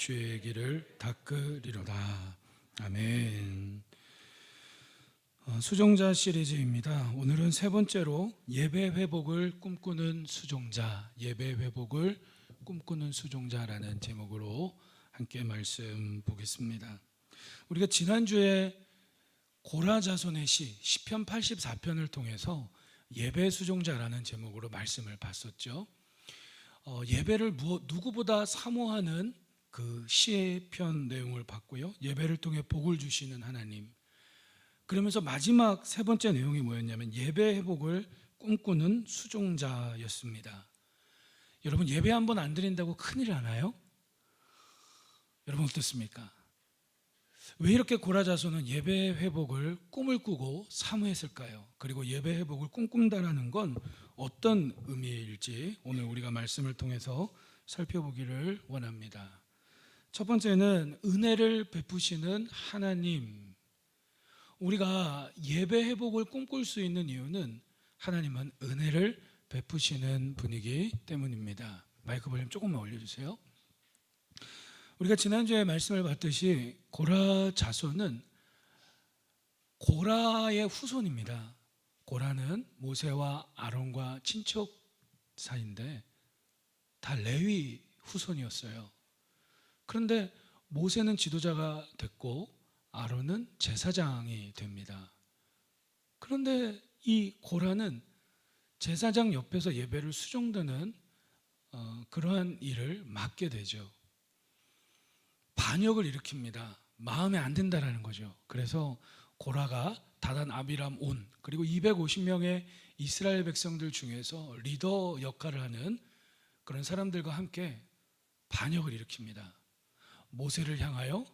주의 길을 닦으리로다. 아멘. 수종자 시리즈입니다. 오늘은 세 번째로 예배 회복을 꿈꾸는 수종자, 예배 회복을 꿈꾸는 수종자라는 제목으로 함께 말씀 보겠습니다. 우리가 지난주에 고라 자손의 시편 84편을 통해서 예배 수종자라는 제목으로 말씀을 봤었죠. 예배를 누구보다 사모하는 그 시편 내용을 봤고요. 예배를 통해 복을 주시는 하나님. 그러면서 마지막 세 번째 내용이 뭐였냐면 예배 회복을 꿈꾸는 수종자였습니다. 여러분, 예배 한 번 안 드린다고 큰일 나나요? 여러분 어떻습니까? 왜 이렇게 고라 자손은 예배 회복을 꿈을 꾸고 사모했을까요? 그리고 예배 회복을 꿈꾼다는 건 어떤 의미일지 오늘 우리가 말씀을 통해서 살펴보기를 원합니다. 첫 번째는 은혜를 베푸시는 하나님. 우리가 예배 회복을 꿈꿀 수 있는 이유는 하나님은 은혜를 베푸시는 분이기 때문입니다. 마이크 볼륨 조금만 올려주세요. 우리가 지난주에 말씀을 봤듯이 고라 자손은 고라의 후손입니다. 고라는 모세와 아론과 친척 사이인데 다 레위 후손이었어요. 그런데 모세는 지도자가 됐고 아론은 제사장이 됩니다. 그런데 이 고라는 제사장 옆에서 예배를 수종드는 그러한 일을 맡게 되죠. 반역을 일으킵니다. 마음에 안 든다라는 거죠. 그래서 고라가 다단, 아비람, 온 그리고 250명의 이스라엘 백성들 중에서 리더 역할을 하는 그런 사람들과 함께 반역을 일으킵니다. 모세를 향하여,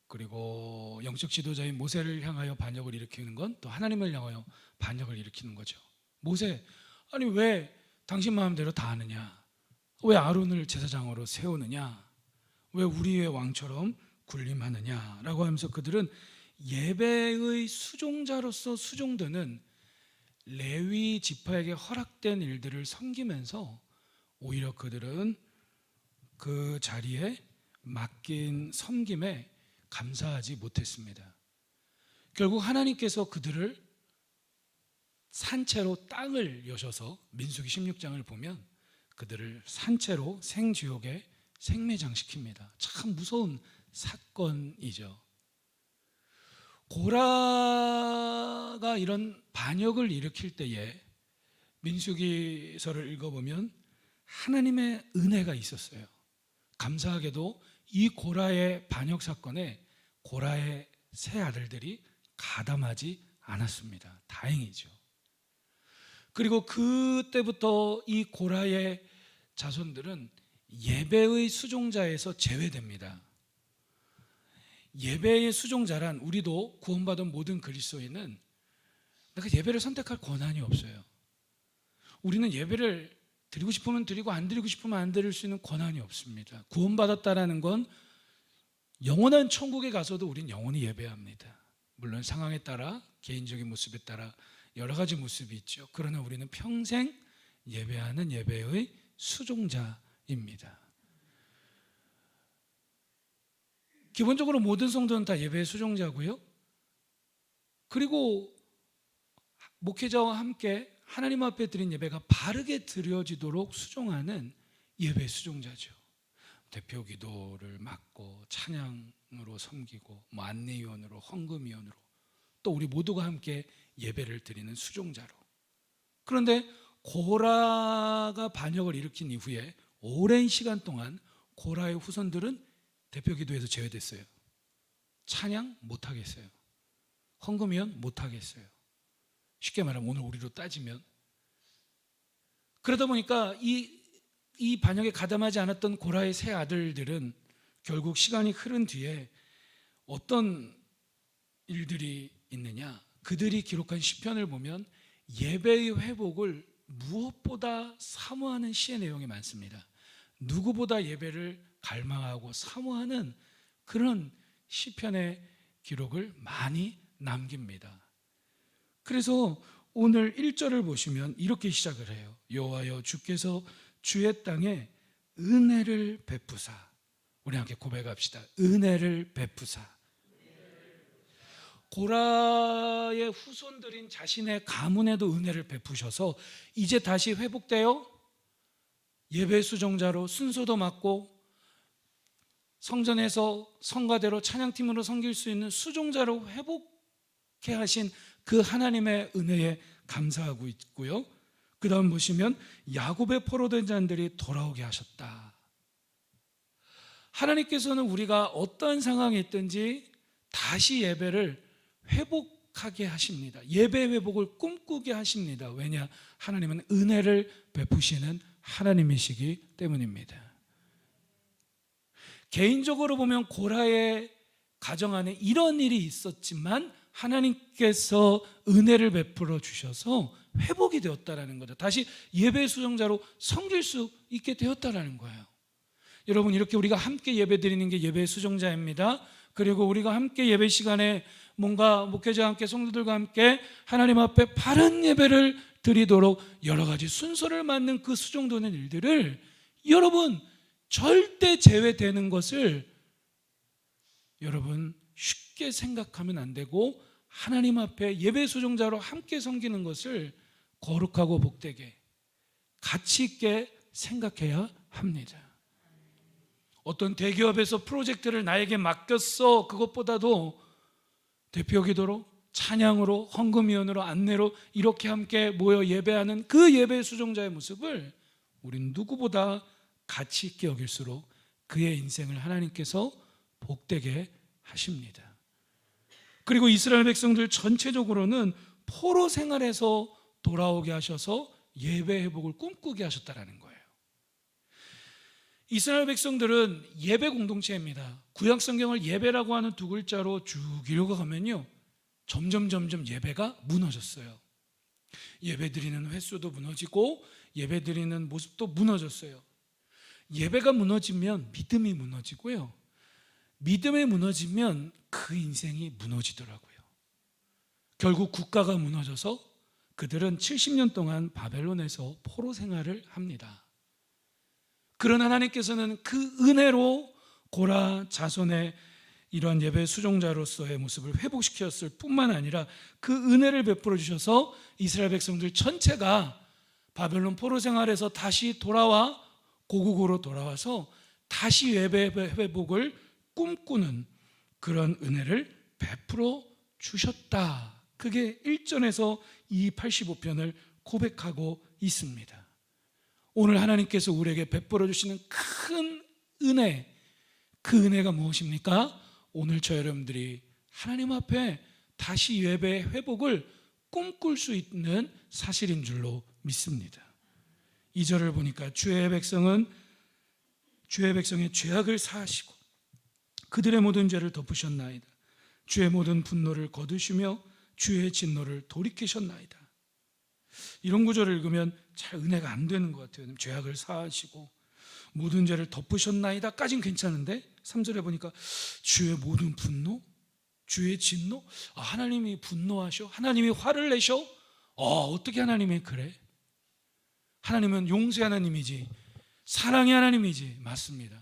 그리고 영적 지도자인 모세를 향하여 반역을 일으키는 건 또 하나님을 향하여 반역을 일으키는 거죠. 모세, 아니 왜 당신 마음대로 다 하느냐? 왜 아론을 제사장으로 세우느냐? 왜 우리의 왕처럼 군림하느냐? 라고 하면서 그들은 예배의 수종자로서 수종드는 레위 지파에게 허락된 일들을 섬기면서 오히려 그들은 그 자리에 맡긴 섬김에 감사하지 못했습니다. 결국 하나님께서 그들을 산채로 땅을 여셔서 민수기 16장을 보면 그들을 산채로 생지옥에 생매장시킵니다. 참 무서운 사건이죠. 고라가 이런 반역을 일으킬 때에 민수기서를 읽어보면 하나님의 은혜가 있었어요. 감사하게도 이 고라의 반역 사건에 고라의 세 아들들이 가담하지 않았습니다. 다행이죠. 그리고 그때부터 이 고라의 자손들은 예배의 수종자에서 제외됩니다. 예배의 수종자란 우리도 구원받은 모든 그리스도인은 내가 예배를 선택할 권한이 없어요. 우리는 예배를 드리고 싶으면 드리고 안 드리고 싶으면 안 드릴 수 있는 권한이 없습니다. 구원받았다라는 건 영원한 천국에 가서도 우린 영원히 예배합니다. 물론 상황에 따라 개인적인 모습에 따라 여러 가지 모습이 있죠. 그러나 우리는 평생 예배하는 예배의 수종자입니다. 기본적으로 모든 성도는 다 예배의 수종자고요. 그리고 목회자와 함께 하나님 앞에 드린 예배가 바르게 드려지도록 수종하는 예배의 수종자죠. 대표 기도를 맡고 찬양으로 섬기고 안내위원으로, 헌금위원으로, 또 우리 모두가 함께 예배를 드리는 수종자로. 그런데 고라가 반역을 일으킨 이후에 오랜 시간 동안 고라의 후손들은 대표 기도에서 제외됐어요. 찬양 못하겠어요. 헌금위원 못하겠어요. 쉽게 말하면 오늘 우리로 따지면. 그러다 보니까 이 반역에 가담하지 않았던 고라의 세 아들들은 결국 시간이 흐른 뒤에 어떤 일들이 있느냐? 그들이 기록한 시편을 보면 예배의 회복을 무엇보다 사모하는 시의 내용이 많습니다. 누구보다 예배를 갈망하고 사모하는 그런 시편의 기록을 많이 남깁니다. 그래서 오늘 1절을 보시면 이렇게 시작을 해요. 여호와여, 주께서 주의 땅에 은혜를 베푸사 우리 함께 고백합시다. 은혜를 베푸사. 고라의 후손들인 자신의 가문에도 은혜를 베푸셔서 이제 다시 회복되어 예배 수종자로 순서도 맡고 성전에서 성가대로 찬양팀으로 섬길 수 있는 수종자로 회복해 하신 그 하나님의 은혜에 감사하고 있고요. 그 다음 보시면 야곱의 포로된 자들이 돌아오게 하셨다. 하나님께서는 우리가 어떠한 상황에 있든지 다시 예배를 회복하게 하십니다. 예배 회복을 꿈꾸게 하십니다. 왜냐? 하나님은 은혜를 베푸시는 하나님이시기 때문입니다. 개인적으로 보면 고라의 가정 안에 이런 일이 있었지만 하나님께서 은혜를 베풀어 주셔서 회복이 되었다라는 거죠. 다시 예배 수종자로 섬길 수 있게 되었다라는 거예요. 여러분, 이렇게 우리가 함께 예배 드리는 게 예배 수종자입니다. 그리고 우리가 함께 예배 시간에 뭔가 목회자와 함께 성도들과 함께 하나님 앞에 바른 예배를 드리도록 여러 가지 순서를 맞는 그 수종되는 일들을 여러분 절대 제외되는 것을 여러분 쉽게 생각하면 안 되고 하나님 앞에 예배 수종자로 함께 섬기는 것을 거룩하고 복되게 가치 있게 생각해야 합니다. 어떤 대기업에서 프로젝트를 나에게 맡겼어. 그것보다도 대표 기도로, 찬양으로, 헌금위원으로, 안내로 이렇게 함께 모여 예배하는 그 예배 수종자의 모습을 우린 누구보다 가치 있게 여길수록 그의 인생을 하나님께서 복되게 하십니다. 그리고 이스라엘 백성들 전체적으로는 포로 생활에서 돌아오게 하셔서 예배 회복을 꿈꾸게 하셨다는 거예요. 이스라엘 백성들은 예배 공동체입니다. 구약 성경을 예배라고 하는 두 글자로 쭉 읽어가면요, 점점 예배가 무너졌어요. 예배 드리는 횟수도 무너지고 예배 드리는 모습도 무너졌어요. 예배가 무너지면 믿음이 무너지고요, 믿음이 무너지면 그 인생이 무너지더라고요. 결국 국가가 무너져서 그들은 70년 동안 바벨론에서 포로 생활을 합니다. 그런 하나님께서는 그 은혜로 고라 자손의 이러한 예배 수종자로서의 모습을 회복시켰을 뿐만 아니라 그 은혜를 베풀어 주셔서 이스라엘 백성들 전체가 바벨론 포로 생활에서 다시 돌아와 고국으로 돌아와서 다시 예배 회복을 꿈꾸는 그런 은혜를 베풀어 주셨다. 그게 1전에서 이 85편을 고백하고 있습니다. 오늘 하나님께서 우리에게 베풀어 주시는 큰 은혜, 그 은혜가 무엇입니까? 오늘 저 여러분들이 하나님 앞에 다시 예배 회복을 꿈꿀 수 있는 사실인 줄로 믿습니다. 2절을 보니까 주의 백성의 죄악을 사하시고 그들의 모든 죄를 덮으셨나이다. 주의 모든 분노를 거두시며 주의 진노를 돌이키셨나이다. 이런 구절을 읽으면 잘 은혜가 안 되는 것 같아요. 죄악을 사하시고 모든 죄를 덮으셨나이다 까진 괜찮은데 3절에 보니까 주의 모든 분노, 주의 진노, 하나님이 분노하셔? 하나님이 화를 내셔? 어떻게 하나님이 그래? 하나님은 용서의 하나님이지 사랑의 하나님이지. 맞습니다.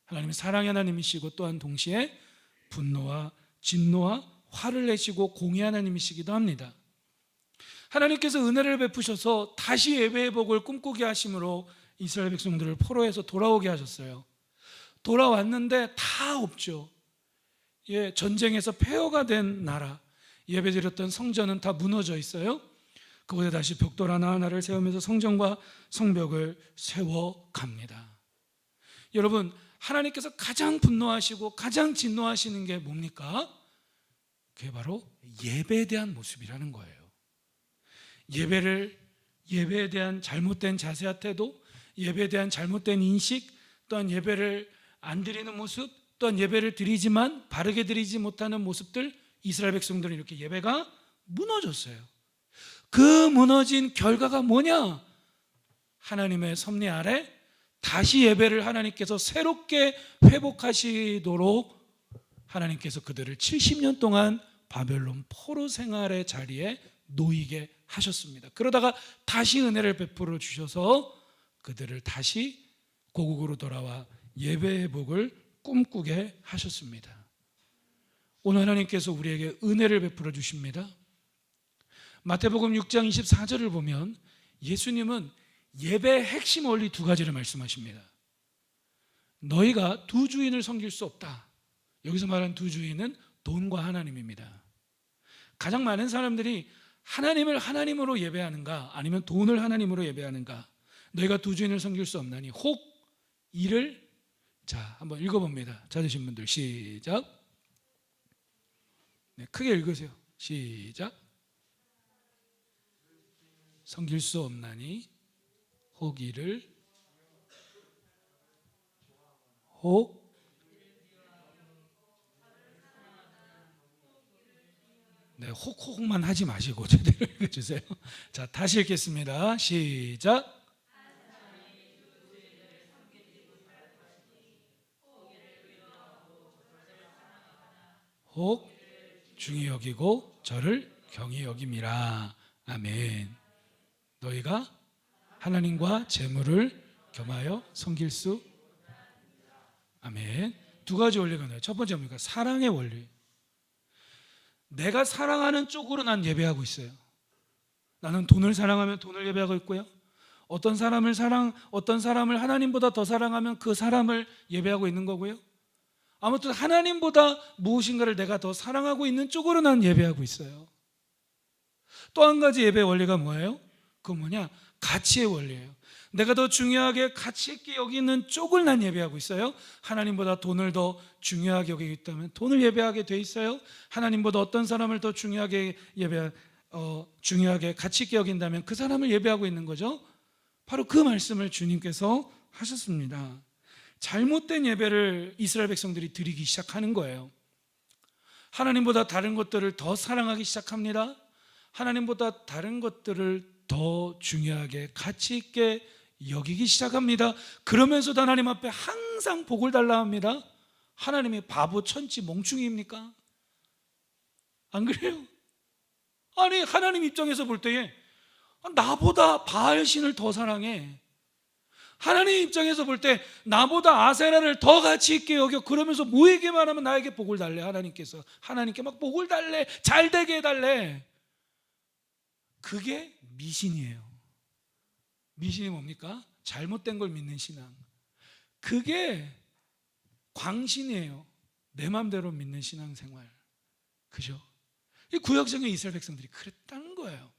하나님은 사랑의 하나님이시고 또한 동시에 분노와 진노와 화를 내시고 공의 하나님이시기도 합니다. 하나님께서 은혜를 베푸셔서 다시 예배 회복을 꿈꾸게 하심으로 이스라엘 백성들을 포로에서 돌아오게 하셨어요. 돌아왔는데 다 없죠. 전쟁에서 폐허가 된 나라, 예배드렸던 성전은 다 무너져 있어요. 그곳에 다시 벽돌 하나하나를 세우면서 성전과 성벽을 세워갑니다. 여러분, 하나님께서 가장 분노하시고 가장 진노하시는 게 뭡니까? 그게 바로 예배에 대한 모습이라는 거예요. 예배에 대한 잘못된 자세와 태도, 예배에 대한 잘못된 인식, 또한 예배를 안 드리는 모습, 또한 예배를 드리지만 바르게 드리지 못하는 모습들, 이스라엘 백성들은 이렇게 예배가 무너졌어요. 그 무너진 결과가 뭐냐? 하나님의 섭리 아래 다시 예배를 하나님께서 새롭게 회복하시도록 하나님께서 그들을 70년 동안 바벨론 포로 생활의 자리에 놓이게 하셨습니다. 그러다가 다시 은혜를 베풀어 주셔서 그들을 다시 고국으로 돌아와 예배 회복을 꿈꾸게 하셨습니다. 오늘 하나님께서 우리에게 은혜를 베풀어 주십니다. 마태복음 6장 24절을 보면 예수님은 예배의 핵심 원리 두 가지를 말씀하십니다. 너희가 두 주인을 섬길 수 없다. 여기서 말하는 두 주인은 돈과 하나님입니다. 가장 많은 사람들이 하나님을 하나님으로 예배하는가 아니면 돈을 하나님으로 예배하는가. 너희가 두 주인을 섬길 수 없나니 혹 이를, 자 한번 읽어봅니다. 찾으신 분들 시작. 네, 크게 읽으세요. 시작. 섬길 수 없나니 혹 이를 혹 네, 혹만 하지 마시고 제대로 읽어주세요. 자, 다시 읽겠습니다. 시작. 혹 중히 여기고 저를 경히 여김이라. 아멘. 너희가 하나님과 재물을 겸하여 섬길 수, 아멘. 두 가지 원리가 나요. 첫 번째 뭡니까? 사랑의 원리. 내가 사랑하는 쪽으로 난 예배하고 있어요. 나는 돈을 사랑하면 돈을 예배하고 있고요. 어떤 사람을 하나님보다 더 사랑하면 그 사람을 예배하고 있는 거고요. 아무튼 하나님보다 무엇인가를 내가 더 사랑하고 있는 쪽으로 난 예배하고 있어요. 또 한 가지 예배 원리가 뭐예요? 그건 뭐냐? 가치의 원리예요. 내가 더 중요하게 가치 있게 여기는 쪽을 난 예배하고 있어요. 하나님보다 돈을 더 중요하게 여기고 있다면 돈을 예배하게 돼 있어요. 하나님보다 어떤 사람을 더 중요하게 중요하게 가치 있게 여긴다면 그 사람을 예배하고 있는 거죠. 바로 그 말씀을 주님께서 하셨습니다. 잘못된 예배를 이스라엘 백성들이 드리기 시작하는 거예요. 하나님보다 다른 것들을 더 사랑하기 시작합니다. 하나님보다 다른 것들을 더 중요하게 가치 있게 여기기 시작합니다. 그러면서도 하나님 앞에 항상 복을 달라 합니다. 하나님이 바보 천치 멍충이입니까? 안 그래요? 아니 하나님 입장에서 볼 때에 나보다 바알신을 더 사랑해. 하나님 입장에서 볼 때 나보다 아세라를 더 가치 있게 여겨. 그러면서 뭐에게만 하면 나에게 복을 달래. 하나님께 막 복을 달래. 잘 되게 해달래. 그게 미신이에요. 미신이 뭡니까? 잘못된 걸 믿는 신앙. 그게 광신이에요. 내 마음대로 믿는 신앙생활. 그죠? 이 구약성의 이스라엘 백성들이 그랬다는 거예요.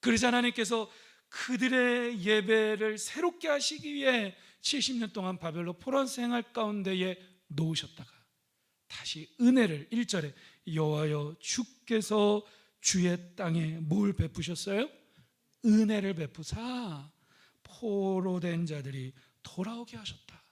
그래서 하나님께서 그들의 예배를 새롭게 하시기 위해 70년 동안 바벨론 포로 생활 가운데에 놓으셨다가 다시 은혜를 1절에 여호와여 주께서 주의 땅에 뭘 베푸셨어요? 은혜를 베푸사 포로된 자들이 돌아오게 하셨다.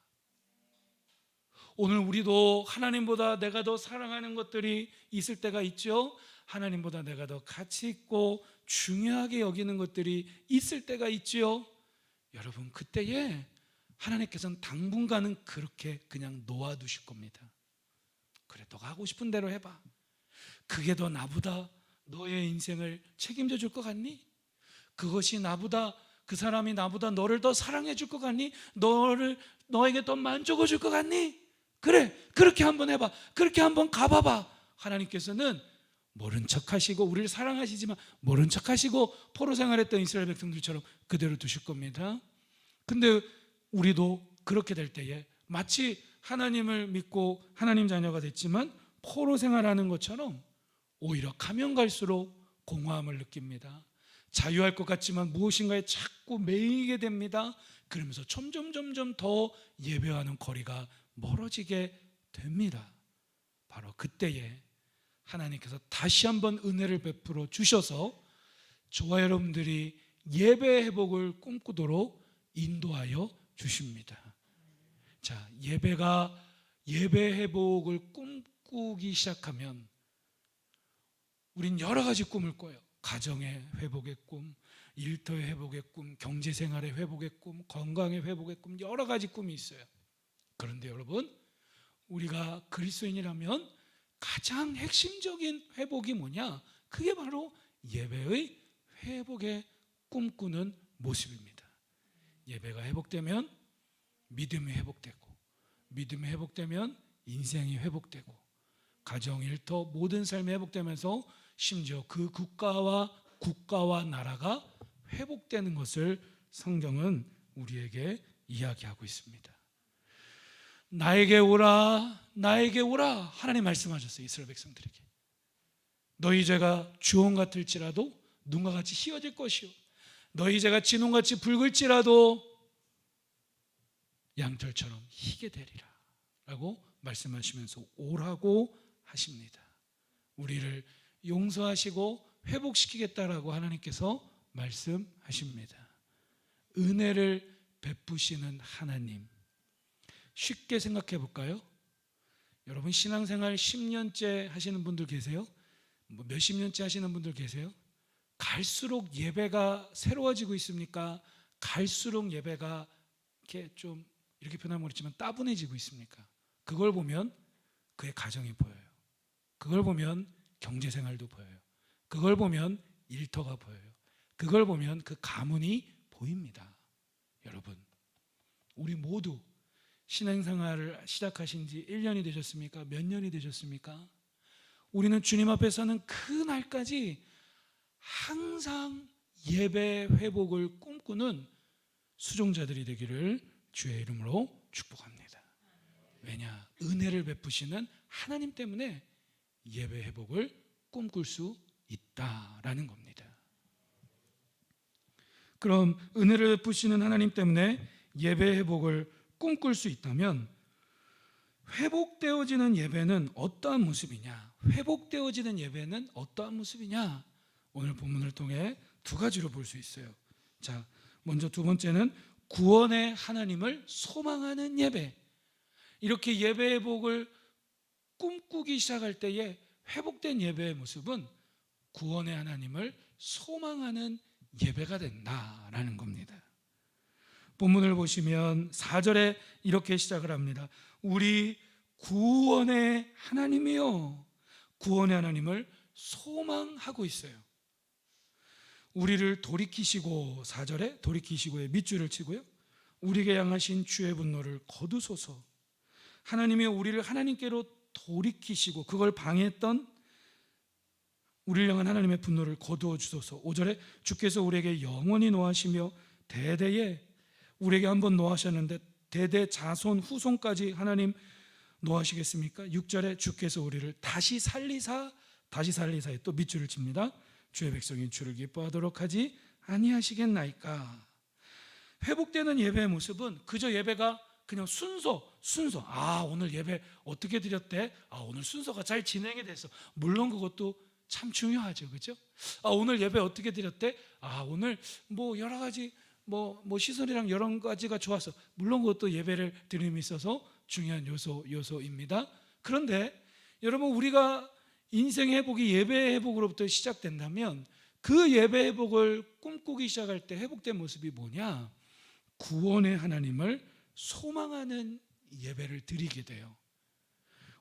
오늘 우리도 하나님보다 내가 더 사랑하는 것들이 있을 때가 있죠. 하나님보다 내가 더 가치 있고 중요하게 여기는 것들이 있을 때가 있죠. 여러분 그때에 하나님께서는 당분간은 그렇게 그냥 놓아두실 겁니다. 그래 너가 하고 싶은 대로 해봐. 그게 더 나보다 너의 인생을 책임져 줄 것 같니? 그것이 그 사람이 나보다 너를 더 사랑해 줄 것 같니? 너에게 더 만족해 줄 것 같니? 그래 그렇게 한번 해봐. 그렇게 한번 가봐봐. 하나님께서는 모른 척하시고 우리를 사랑하시지만 모른 척하시고 포로 생활했던 이스라엘 백성들처럼 그대로 두실 겁니다. 근데 우리도 그렇게 될 때에 마치 하나님을 믿고 하나님 자녀가 됐지만 포로 생활하는 것처럼 오히려 가면 갈수록 공허함을 느낍니다. 자유할 것 같지만 무엇인가에 자꾸 매이게 됩니다. 그러면서 점점 더 예배와는 거리가 멀어지게 됩니다. 바로 그때에 하나님께서 다시 한번 은혜를 베풀어 주셔서 저와 여러분들이 예배 회복을 꿈꾸도록 인도하여 주십니다. 자, 예배 회복을 꿈꾸기 시작하면 우린 여러 가지 꿈을 꿔요. 가정의 회복의 꿈, 일터의 회복의 꿈, 경제생활의 회복의 꿈, 건강의 회복의 꿈, 여러 가지 꿈이 있어요. 그런데 여러분, 우리가 그리스도인이라면 가장 핵심적인 회복이 뭐냐? 그게 바로 예배의 회복의 꿈꾸는 모습입니다. 예배가 회복되면 믿음이 회복되고 믿음이 회복되면 인생이 회복되고 가정, 일터, 모든 삶이 회복되면서 심지어 그 국가와 나라가 회복되는 것을 성경은 우리에게 이야기하고 있습니다. 나에게 오라, 나에게 오라 하나님 말씀하셨어요. 이스라엘 백성들에게. 너희 죄가 주홍 같을지라도 눈과 같이 희어질 것이요 너희 죄가 진홍같이 붉을지라도 양털처럼 희게 되리라 라고 말씀하시면서 오라고 하십니다. 우리를 용서하시고 회복시키겠다라고 하나님께서 말씀하십니다. 은혜를 베푸시는 하나님, 쉽게 생각해 볼까요? 여러분 신앙생활 10년째 하시는 분들 계세요? 몇십 년째 하시는 분들 계세요? 갈수록 예배가 새로워지고 있습니까? 갈수록 예배가 이렇게 표현하면 그렇지만 따분해지고 있습니까? 그걸 보면 그의 가정이 보여요. 그걸 보면 경제생활도 보여요. 그걸 보면 일터가 보여요. 그걸 보면 그 가문이 보입니다. 여러분, 우리 모두 신앙생활을 시작하신 지 1년이 되셨습니까? 몇 년이 되셨습니까? 우리는 주님 앞에 서는 그 날까지 항상 예배 회복을 꿈꾸는 수종자들이 되기를 주의 이름으로 축복합니다. 왜냐? 은혜를 베푸시는 하나님 때문에 예배 회복을 꿈꿀 수 있다라는 겁니다. 그럼 은혜를 베푸시는 하나님 때문에 예배 회복을 꿈꿀 수 있다면 회복되어지는 예배는 어떠한 모습이냐? 회복되어지는 예배는 어떠한 모습이냐? 오늘 본문을 통해 두 가지로 볼 수 있어요. 자, 먼저 두 번째는 구원의 하나님을 소망하는 예배. 이렇게 예배 회복을 꿈꾸기 시작할 때에 회복된 예배의 모습은 구원의 하나님을 소망하는 예배가 된다라는 겁니다. 본문을 보시면 4절에 이렇게 시작을 합니다. 우리 구원의 하나님이요. 구원의 하나님을 소망하고 있어요. 우리를 돌이키시고, 4절에 돌이키시고의 밑줄을 치고요, 우리에게 향하신 주의 분노를 거두소서. 하나님이 우리를 하나님께로 돌이키시고 그걸 방해했던 우리를 향한 하나님의 분노를 거두어 주소서. 5절에 주께서 우리에게 영원히 노하시며 대대에 우리에게 한번 노하셨는데 대대 자손 후손까지 하나님 노하시겠습니까? 6절에 주께서 우리를 다시 살리사에 또 밑줄을 칩니다. 주의 백성인 주를 기뻐하도록 하지 아니하시겠나이까. 회복되는 예배의 모습은 그저 예배가 그냥 순서 오늘 예배 어떻게 드렸대? 오늘 순서가 잘 진행이 됐어. 물론 그것도 참 중요하죠. 그렇죠? 오늘 예배 어떻게 드렸대? 오늘 여러 가지 시설이랑 여러 가지가 좋았어. 물론 그것도 예배를 드림에 있어서 중요한 요소입니다. 그런데 여러분, 우리가 인생 회복이 예배 회복으로부터 시작된다면 그 예배 회복을 꿈꾸기 시작할 때 회복된 모습이 뭐냐? 구원의 하나님을 소망하는 예배를 드리게 돼요.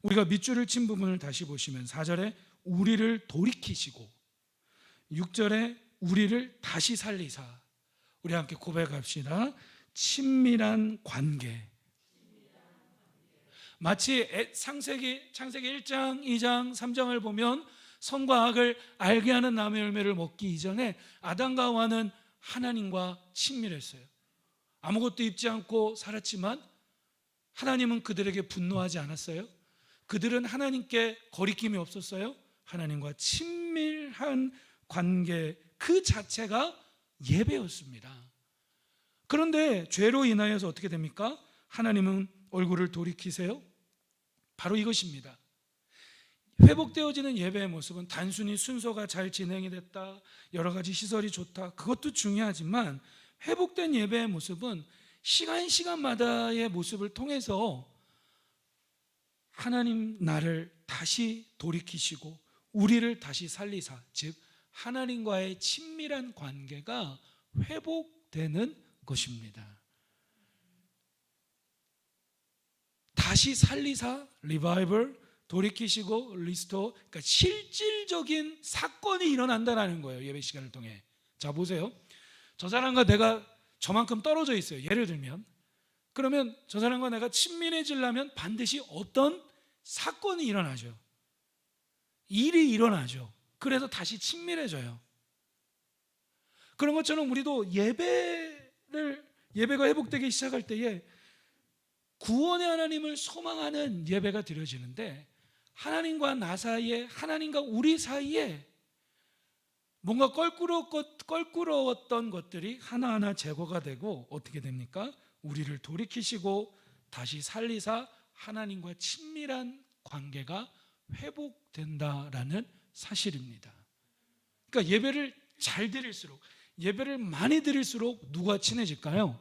우리가 밑줄을 친 부분을 다시 보시면 4절에 우리를 돌이키시고 6절에 우리를 다시 살리사. 우리 함께 고백합시다. 친밀한 관계. 마치 창세기 1장, 2장, 3장을 보면 선과 악을 알게 하는 나무의 열매를 먹기 이전에 아담과 하와는 하나님과 친밀했어요. 아무것도 입지 않고 살았지만 하나님은 그들에게 분노하지 않았어요. 그들은 하나님께 거리낌이 없었어요. 하나님과 친밀한 관계 그 자체가 예배였습니다. 그런데 죄로 인하여서 어떻게 됩니까? 하나님은 얼굴을 돌이키세요. 바로 이것입니다. 회복되어지는 예배의 모습은 단순히 순서가 잘 진행이 됐다, 여러 가지 시설이 좋다, 그것도 중요하지만 회복된 예배의 모습은 시간마다의 모습을 통해서 하나님 나를 다시 돌이키시고 우리를 다시 살리사, 즉 하나님과의 친밀한 관계가 회복되는 것입니다. 다시 살리사, 리바이벌, 돌이키시고 리스토어, 그러니까 실질적인 사건이 일어난다는 거예요. 예배 시간을 통해. 자, 보세요. 저 사람과 내가 저만큼 떨어져 있어요. 예를 들면 그러면 저 사람과 내가 친밀해지려면 반드시 어떤 사건이 일어나죠. 일이 일어나죠. 그래서 다시 친밀해져요. 그런 것처럼 우리도 예배가 회복되기 시작할 때에 구원의 하나님을 소망하는 예배가 드려지는데, 하나님과 나 사이에, 하나님과 우리 사이에 뭔가 껄끄러웠던 것들이 하나하나 제거가 되고 어떻게 됩니까? 우리를 돌이키시고 다시 살리사 하나님과 친밀한 관계가 회복된다라는 사실입니다. 그러니까 예배를 잘 드릴수록, 예배를 많이 드릴수록 누가 친해질까요?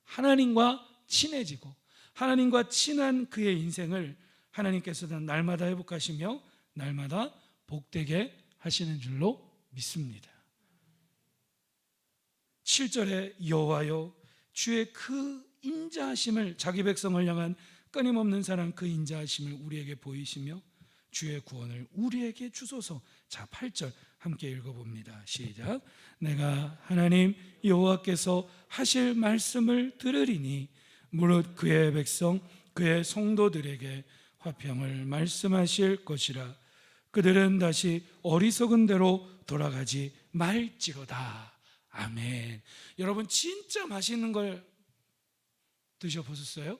하나님과 친해지고, 하나님과 친한 그의 인생을 하나님께서는 날마다 회복하시며 날마다 복되게 하시는 줄로 믿습니다. 7절에 여호와여 주의 그 인자하심을, 자기 백성을 향한 끊임없는 사랑, 그 인자하심을 우리에게 보이시며 주의 구원을 우리에게 주소서. 자, 8절 함께 읽어봅니다. 시작. 내가 하나님 여호와께서 하실 말씀을 들으리니 무릇 그의 백성 그의 성도들에게 화평을 말씀하실 것이라. 그들은 다시 어리석은 대로 돌아가지 말지로다. 아멘. 여러분, 진짜 맛있는 걸 드셔보셨어요?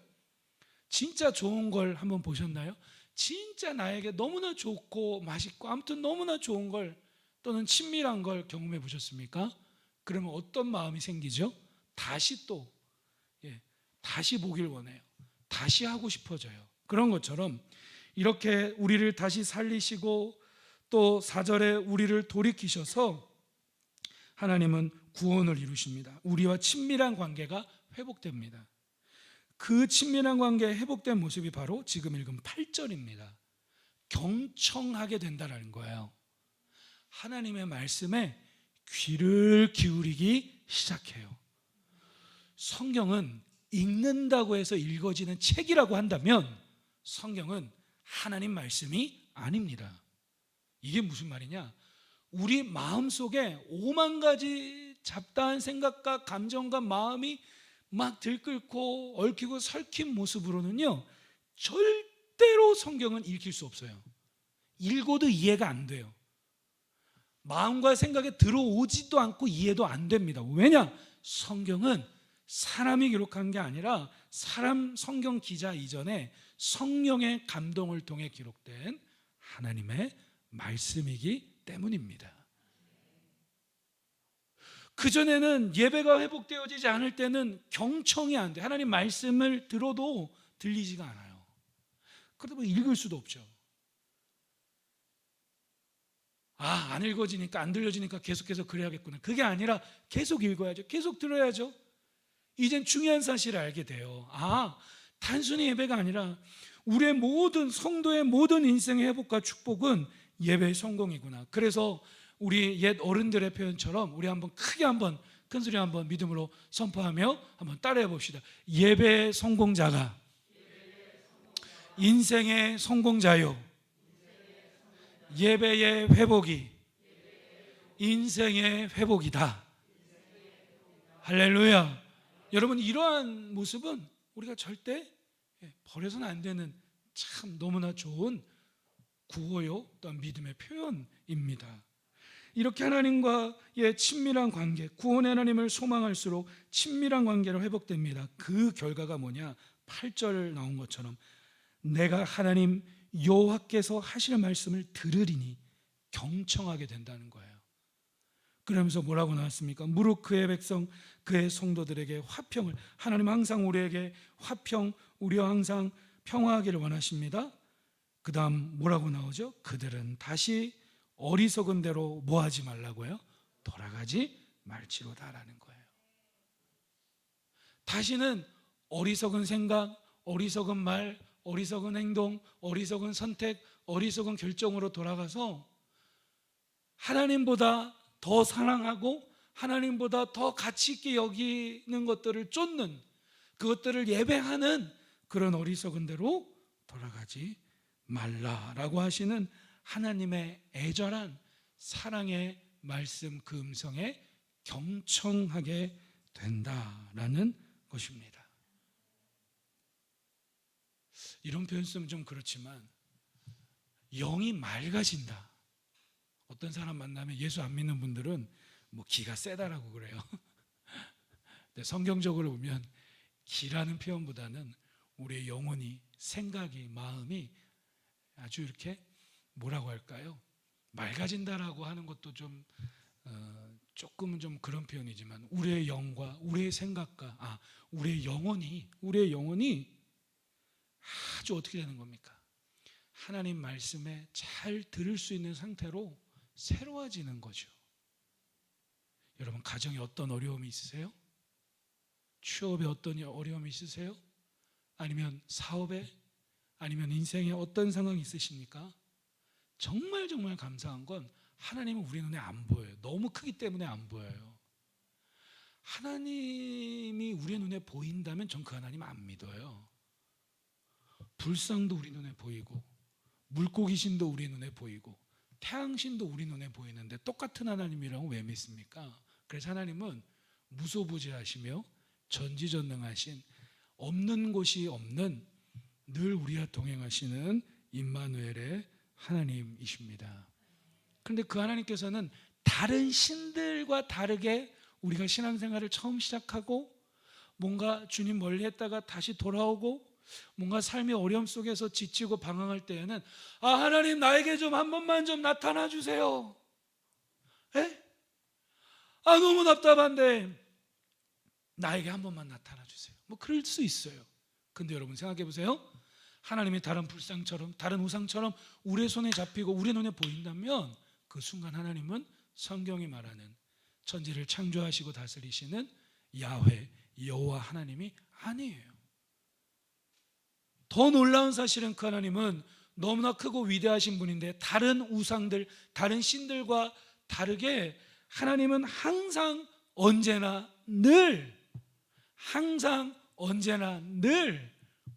진짜 좋은 걸 한번 보셨나요? 진짜 나에게 너무나 좋고 맛있고 아무튼 너무나 좋은 걸, 또는 친밀한 걸 경험해 보셨습니까? 그러면 어떤 마음이 생기죠? 다시 다시 보길 원해요. 다시 하고 싶어져요. 그런 것처럼 이렇게 우리를 다시 살리시고 또 4절에 우리를 돌이키셔서 하나님은 구원을 이루십니다. 우리와 친밀한 관계가 회복됩니다. 그 친밀한 관계의 회복된 모습이 바로 지금 읽은 8절입니다. 경청하게 된다는 거예요. 하나님의 말씀에 귀를 기울이기 시작해요. 성경은 읽는다고 해서 읽어지는 책이라고 한다면 성경은 하나님 말씀이 아닙니다. 이게 무슨 말이냐? 우리 마음속에 5만 가지 잡다한 생각과 감정과 마음이 막 들끓고 얽히고 설킨 모습으로는요, 절대로 성경은 읽힐 수 없어요. 읽어도 이해가 안 돼요. 마음과 생각에 들어오지도 않고 이해도 안 됩니다. 왜냐? 성경은 사람이 기록한 게 아니라 성경 기자 이전에 성령의 감동을 통해 기록된 하나님의 말씀이기 때문입니다. 그전에는 예배가 회복되어지지 않을 때는 경청이 안 돼. 하나님 말씀을 들어도 들리지가 않아요. 그러다 보니 읽을 수도 없죠. 안 읽어지니까, 안 들려지니까 계속해서 그래야겠구나. 그게 아니라 계속 읽어야죠. 계속 들어야죠. 이젠 중요한 사실을 알게 돼요. 단순히 예배가 아니라 우리의 모든 성도의 모든 인생의 회복과 축복은 예배의 성공이구나. 그래서 우리 옛 어른들의 표현처럼 우리 한번 크게 한번 큰 소리 한번 믿음으로 선포하며 한번 따라해 봅시다. 예배의 성공자가 인생의 성공자요, 예배의 회복이 인생의 회복이다. 할렐루야. 여러분, 이러한 모습은 우리가 절대 버려서는 안 되는 참 너무나 좋은 구호요, 또한 믿음의 표현입니다. 이렇게 하나님과의 친밀한 관계, 구원의 하나님을 소망할수록 친밀한 관계로 회복됩니다. 그 결과가 뭐냐? 8절 나온 것처럼 내가 하나님 여호와께서 하실 말씀을 들으리니 경청하게 된다는 거예요. 그러면서 뭐라고 나왔습니까? 무릇 그의 백성 그의 성도들에게 화평을, 하나님 항상 우리에게 화평, 우리와 항상 평화하기를 원하십니다. 그 다음 뭐라고 나오죠? 그들은 다시 어리석은 대로 뭐 하지 말라고요? 돌아가지 말지로다라는 거예요. 다시는 어리석은 생각, 어리석은 말, 어리석은 행동, 어리석은 선택, 어리석은 결정으로 돌아가서 하나님보다 더 사랑하고 하나님보다 더 가치 있게 여기는 것들을 쫓는, 그것들을 예배하는 그런 어리석은 대로 돌아가지 말라라고 하시는 하나님의 애절한 사랑의 말씀, 그 음성에 경청하게 된다라는 것입니다. 이런 표현 쓰면 좀 그렇지만 영이 맑아진다. 어떤 사람 만나면 예수 안 믿는 분들은 뭐 기가 세다라고 그래요. 근데 성경적으로 보면 기라는 표현보다는 우리의 영혼이, 생각이, 마음이 아주 이렇게 뭐라고 할까요? 맑아진다라고 하는 것도 좀 조금은 좀 그런 표현이지만 우리의 영과 우리의 생각과 우리의 영혼이 아주 어떻게 되는 겁니까? 하나님 말씀에 잘 들을 수 있는 상태로 새로워지는 거죠. 여러분, 가정에 어떤 어려움이 있으세요? 취업에 어떤 어려움이 있으세요? 아니면 사업에? 아니면 인생에 어떤 상황이 있으십니까? 정말 감사한 건 하나님은 우리 눈에 안 보여요. 너무 크기 때문에 안 보여요. 하나님이 우리 눈에 보인다면 전 그 하나님 안 믿어요. 불상도 우리 눈에 보이고 물고기신도 우리 눈에 보이고 태양신도 우리 눈에 보이는데 똑같은 하나님이라고 왜 믿습니까? 그래서 하나님은 무소부재하시며 전지전능하신, 없는 곳이 없는, 늘 우리와 동행하시는 임마누엘의 하나님이십니다. 그런데 그 하나님께서는 다른 신들과 다르게 우리가 신앙생활을 처음 시작하고 뭔가 주님 멀리 했다가 다시 돌아오고 뭔가 삶의 어려움 속에서 지치고 방황할 때에는 하나님 나에게 좀 한 번만 좀 나타나 주세요. 에? 너무 답답한데 나에게 한 번만 나타나 주세요. 뭐 그럴 수 있어요. 근데 여러분 생각해 보세요. 하나님이 다른 불상처럼, 다른 우상처럼 우리의 손에 잡히고 우리 눈에 보인다면 그 순간 하나님은 성경이 말하는 천지를 창조하시고 다스리시는 야훼, 여호와 하나님이 아니에요. 더 놀라운 사실은 그 하나님은 너무나 크고 위대하신 분인데 다른 우상들, 다른 신들과 다르게 하나님은 항상 언제나 늘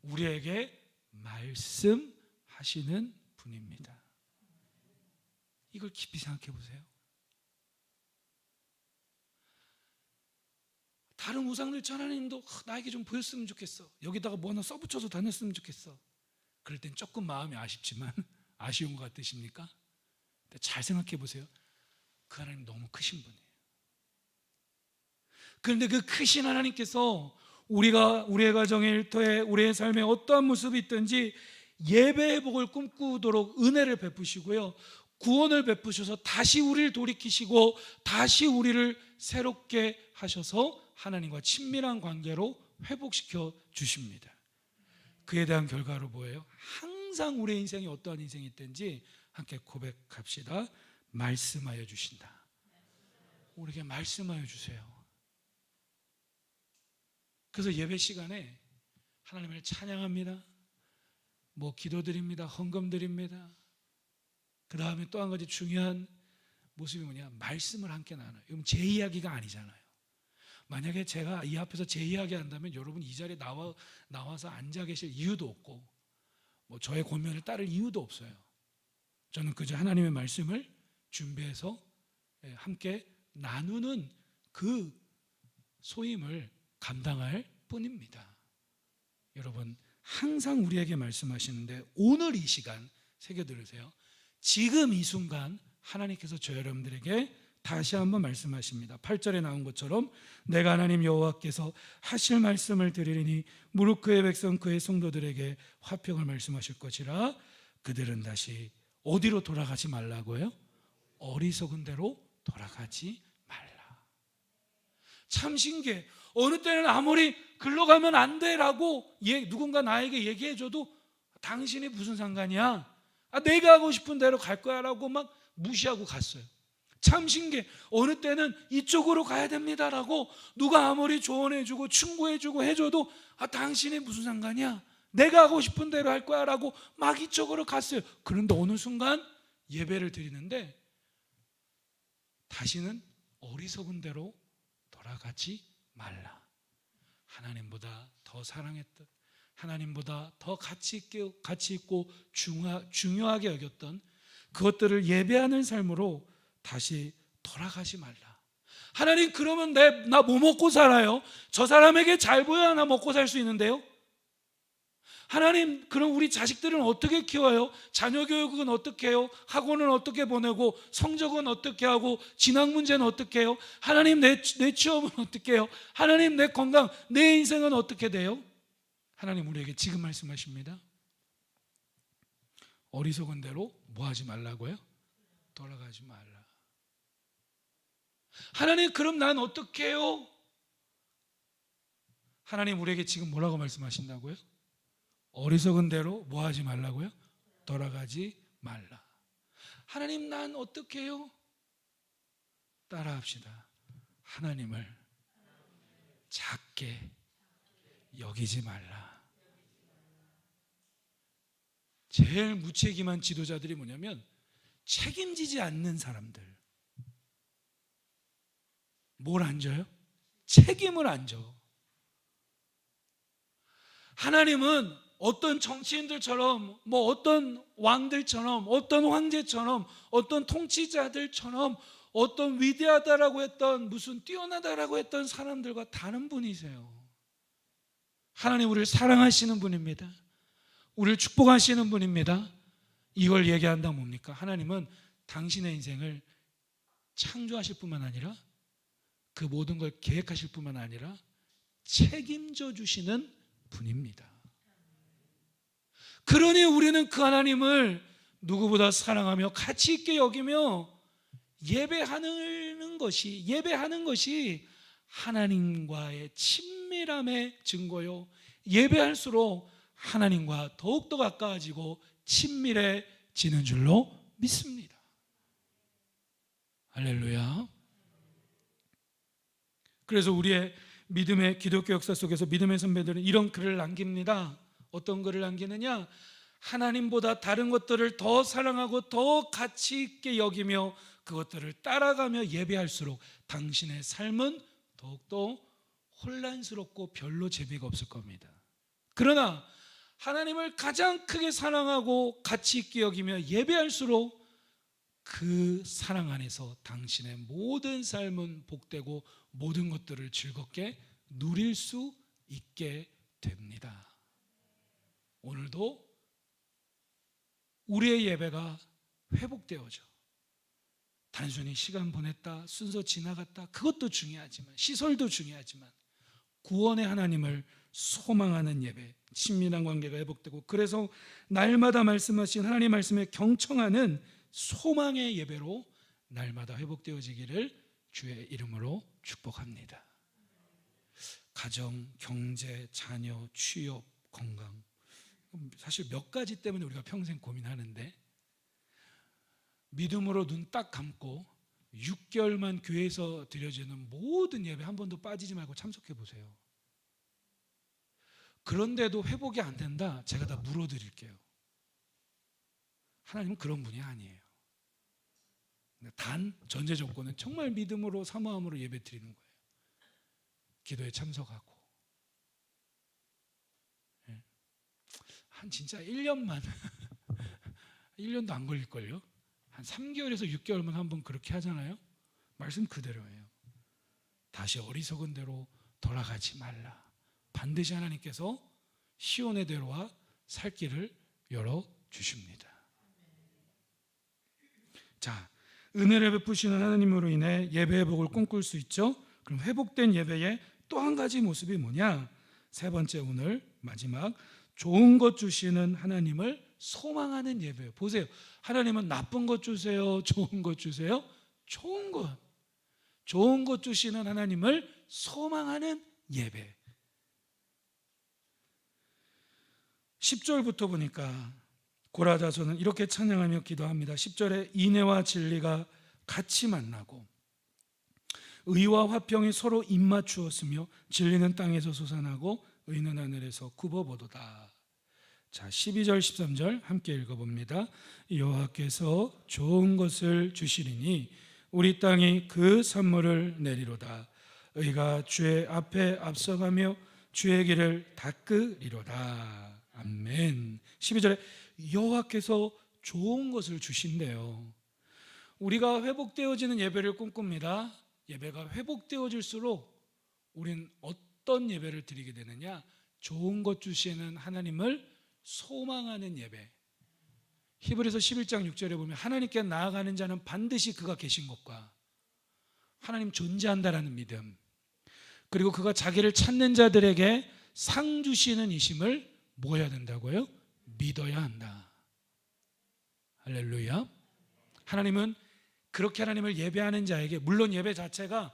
우리에게 말씀하시는 분입니다. 이걸 깊이 생각해 보세요. 다른 우상들 하나님도 나에게 좀 보였으면 좋겠어. 여기다가 뭐 하나 써붙여서 다녔으면 좋겠어. 그럴 땐 조금 마음이 아쉽지만 아쉬운 것 같으십니까? 근데 잘 생각해 보세요. 그 하나님 너무 크신 분이에요. 그런데 그 크신 하나님께서 우리가 우리의 가정의 일터에 우리의 삶에 어떠한 모습이 있든지 예배의 복을 꿈꾸도록 은혜를 베푸시고요, 구원을 베푸셔서 다시 우리를 돌이키시고 다시 우리를 새롭게 하셔서 하나님과 친밀한 관계로 회복시켜 주십니다. 그에 대한 결과로 뭐예요? 항상 우리의 인생이 어떠한 인생이 있든지 함께 고백합시다. 말씀하여 주신다. 우리에게 말씀하여 주세요. 그래서 예배 시간에 하나님을 찬양합니다. 뭐 기도드립니다. 헌금드립니다. 그 다음에 또 한 가지 중요한 모습이 뭐냐? 말씀을 함께 나눠요. 이건 제 이야기가 아니잖아요. 만약에 제가 이 앞에서 제 이야기 한다면 여러분 이 자리에 나와서 앉아 계실 이유도 없고 뭐 저의 권면을 따를 이유도 없어요. 저는 그저 하나님의 말씀을 준비해서 함께 나누는 그 소임을 감당할 뿐입니다. 여러분 항상 우리에게 말씀하시는데 오늘 이 시간 새겨 들으세요. 지금 이 순간 하나님께서 저 여러분들에게 다시 한번 말씀하십니다. 8절에 나온 것처럼 내가 하나님 여호와께서 하실 말씀을 드리리니 무릇 그의 백성 그의 성도들에게 화평을 말씀하실 것이라. 그들은 다시 어디로 돌아가지 말라고요? 어리석은 대로 돌아가지 말라. 참 신기해. 어느 때는 아무리 글로 가면 안 돼라고 누군가 나에게 얘기해줘도 당신이 무슨 상관이야? 내가 하고 싶은 대로 갈 거야 라고 막 무시하고 갔어요. 참 신기해. 어느 때는 이쪽으로 가야 됩니다라고 누가 아무리 조언해주고 충고해주고 해줘도 당신이 무슨 상관이야? 내가 하고 싶은 대로 할 거야 라고 막 이쪽으로 갔어요. 그런데 어느 순간 예배를 드리는데 다시는 어리석은 대로 돌아가지 말라. 하나님보다 더 사랑했던, 하나님보다 더 가치 있고 중요하게 여겼던 그것들을 예배하는 삶으로 다시 돌아가지 말라. 하나님 그러면 나 뭐 먹고 살아요? 저 사람에게 잘 보여야 나 먹고 살 수 있는데요? 하나님, 그럼 우리 자식들은 어떻게 키워요? 자녀 교육은 어떻게 해요? 학원은 어떻게 보내고, 성적은 어떻게 하고, 진학 문제는 어떻게 해요? 하나님, 내 취업은 어떻게 해요? 하나님, 내 건강, 내 인생은 어떻게 돼요? 하나님 우리에게 지금 말씀하십니다. 어리석은 대로 뭐 하지 말라고요? 돌아가지 말라. 하나님, 그럼 난 어떻게 해요? 하나님 우리에게 지금 뭐라고 말씀하신다고요? 어리석은 대로 뭐 하지 말라고요? 돌아가지 말라. 하나님, 난 어떻게 해요? 따라합시다. 하나님을 작게 여기지 말라. 제일 무책임한 지도자들이 뭐냐면 책임지지 않는 사람들. 뭘 안 져요? 책임을 안 져. 하나님은 어떤 정치인들처럼, 어떤 왕들처럼, 어떤 황제처럼, 어떤 통치자들처럼, 어떤 위대하다라고 했던, 무슨 뛰어나다라고 했던 사람들과 다른 분이세요. 하나님 우리를 사랑하시는 분입니다. 우리를 축복하시는 분입니다. 이걸 얘기한다면 뭡니까? 하나님은 당신의 인생을 창조하실 뿐만 아니라, 그 모든 걸 계획하실 뿐만 아니라 책임져 주시는 분입니다. 그러니 우리는 그 하나님을 누구보다 사랑하며 가치 있게 여기며 예배하는 것이 하나님과의 친밀함의 증거요, 예배할수록 하나님과 더욱더 가까워지고 친밀해지는 줄로 믿습니다. 할렐루야. 그래서 우리의 믿음의 기독교 역사 속에서 믿음의 선배들은 이런 글을 남깁니다. 어떤 글을 남기느냐? 하나님보다 다른 것들을 더 사랑하고 더 가치 있게 여기며 그것들을 따라가며 예배할수록 당신의 삶은 더욱더 혼란스럽고 별로 재미가 없을 겁니다. 그러나 하나님을 가장 크게 사랑하고 가치 있게 여기며 예배할수록 그 사랑 안에서 당신의 모든 삶은 복되고 모든 것들을 즐겁게 누릴 수 있게 됩니다. 오늘도 우리의 예배가 회복되어져. 단순히 시간 보냈다, 순서 지나갔다, 그것도 중요하지만, 시설도 중요하지만 구원의 하나님을 소망하는 예배, 친밀한 관계가 회복되고, 그래서 날마다 말씀하신 하나님 말씀에 경청하는 소망의 예배로 날마다 회복되어지기를 주의 이름으로 축복합니다. 가정, 경제, 자녀, 취업, 건강, 사실 몇 가지 때문에 우리가 평생 고민하는데, 믿음으로 눈 딱 감고 6개월만 교회에서 드려지는 모든 예배 한 번도 빠지지 말고 참석해 보세요. 그런데도 회복이 안 된다? 제가 다 물어드릴게요. 하나님은 그런 분이 아니에요. 단 전제 조건은 정말 믿음으로 사모함으로 예배 드리는 거예요. 기도에 참석하고, 한 진짜 1년만 1년도 안 걸릴걸요? 한 3개월에서 6개월만 한번 그렇게 하잖아요. 말씀 그대로예요. 다시 어리석은 대로 돌아가지 말라. 반드시 하나님께서 시온의 대로와 살 길을 열어주십니다. 자, 은혜를 베푸시는 하나님으로 인해 예배의 복을 꿈꿀 수 있죠. 그럼 회복된 예배의 또 한 가지 모습이 뭐냐? 세 번째, 오늘 마지막, 좋은 것 주시는 하나님을 소망하는 예배예요. 보세요. 하나님은 나쁜 것 주세요? 좋은 것 주세요? 좋은 것. 좋은 것 주시는 하나님을 소망하는 예배. 10절부터 보니까 고라자손은 이렇게 찬양하며 기도합니다. 10절에 인애와 진리가 같이 만나고 의와 화평이 서로 입맞추었으며 진리는 땅에서 솟아나고 의는 하늘에서 굽어보도다. 자, 12절 13절 함께 읽어봅니다. 여호와께서 좋은 것을 주시리니 우리 땅이 그 산물을 내리로다. 의가 주의 앞에 앞서가며 주의 길을 닦으리로다. 아멘. 12절에 여호와께서 좋은 것을 주신대요. 우리가 회복되어지는 예배를 꿈꿉니다. 예배가 회복되어질수록 우린 어떤 예배를 드리게 되느냐? 좋은 것 주시는 하나님을 소망하는 예배. 히브리서 11장 6절에 보면 하나님께 나아가는 자는 반드시 그가 계신 것과 하나님 존재한다라는 믿음, 그리고 그가 자기를 찾는 자들에게 상 주시는 이심을 뭐 해야 된다고요? 믿어야 한다. 할렐루야. 하나님은 그렇게 하나님을 예배하는 자에게, 물론 예배 자체가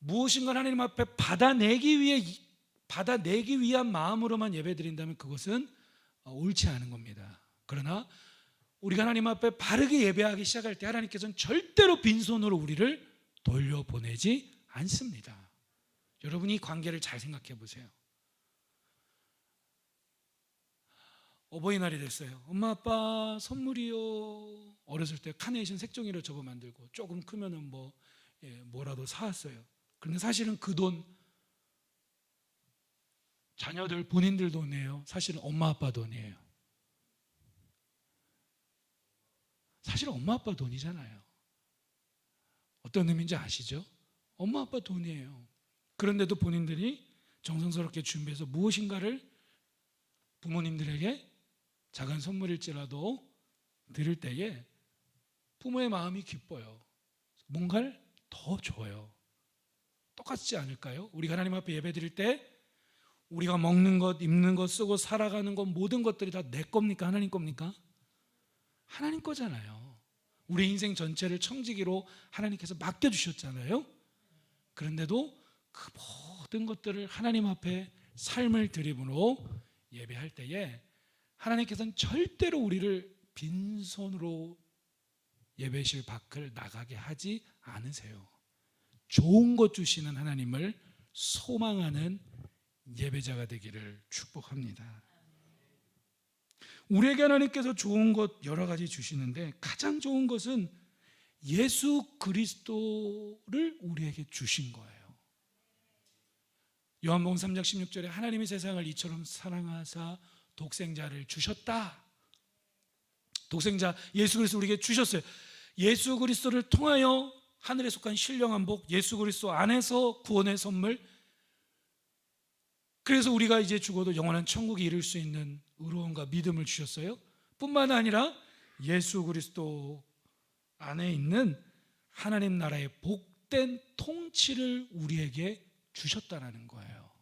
무엇인가 하나님 앞에 받아내기 위한 마음으로만 예배드린다면 그것은 옳지 않은 겁니다. 그러나 우리가 하나님 앞에 바르게 예배하기 시작할 때 하나님께서는 절대로 빈손으로 우리를 돌려보내지 않습니다. 여러분이 이 관계를 잘 생각해 보세요. 어버이날이 됐어요. 엄마 아빠 선물이요. 어렸을 때 카네이션 색종이로 접어 만들고 조금 크면은 뭐라도 사왔어요. 그런데 사실은 그 돈 자녀들 본인들 돈이에요. 사실은 엄마 아빠 돈이에요. 사실은 엄마 아빠 돈이잖아요. 어떤 의미인지 아시죠? 엄마 아빠 돈이에요. 그런데도 본인들이 정성스럽게 준비해서 무엇인가를 부모님들에게 작은 선물일지라도 드릴 때에 부모의 마음이 기뻐요. 뭔가를 더 줘요. 똑같지 않을까요? 우리가 하나님 앞에 예배 드릴 때 우리가 먹는 것, 입는 것, 쓰고 살아가는 것, 모든 것들이 다 내 겁니까? 하나님 겁니까? 하나님 거잖아요. 우리 인생 전체를 청지기로 하나님께서 맡겨주셨잖아요. 그런데도 그 모든 것들을 하나님 앞에 삶을 드림으로 예배할 때에 하나님께서는 절대로 우리를 빈손으로 예배실 밖을 나가게 하지 않으세요. 좋은 것 주시는 하나님을 소망하는 예배자가 되기를 축복합니다. 우리에게 하나님께서 좋은 것 여러 가지 주시는데 가장 좋은 것은 예수 그리스도를 우리에게 주신 거예요. 요한복음 3장 16절에 하나님이 세상을 이처럼 사랑하사 독생자를 주셨다. 독생자 예수 그리스도 우리에게 주셨어요. 예수 그리스도를 통하여 하늘에 속한 신령한 복, 예수 그리스도 안에서 구원의 선물, 그래서 우리가 이제 죽어도 영원한 천국에 이를 수 있는 의로움과 믿음을 주셨어요. 뿐만 아니라 예수 그리스도 안에 있는 하나님 나라의 복된 통치를 우리에게 주셨다는 거예요.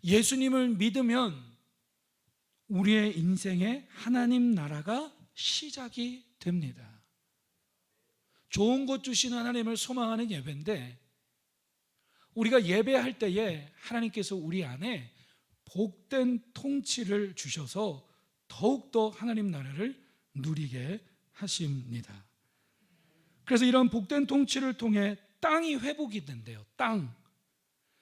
예수님을 믿으면 우리의 인생에 하나님 나라가 시작이 됩니다. 좋은 것 주시는 하나님을 소망하는 예배인데 우리가 예배할 때에 하나님께서 우리 안에 복된 통치를 주셔서 더욱더 하나님 나라를 누리게 하십니다. 그래서 이런 복된 통치를 통해 땅이 회복이 된대요. 땅.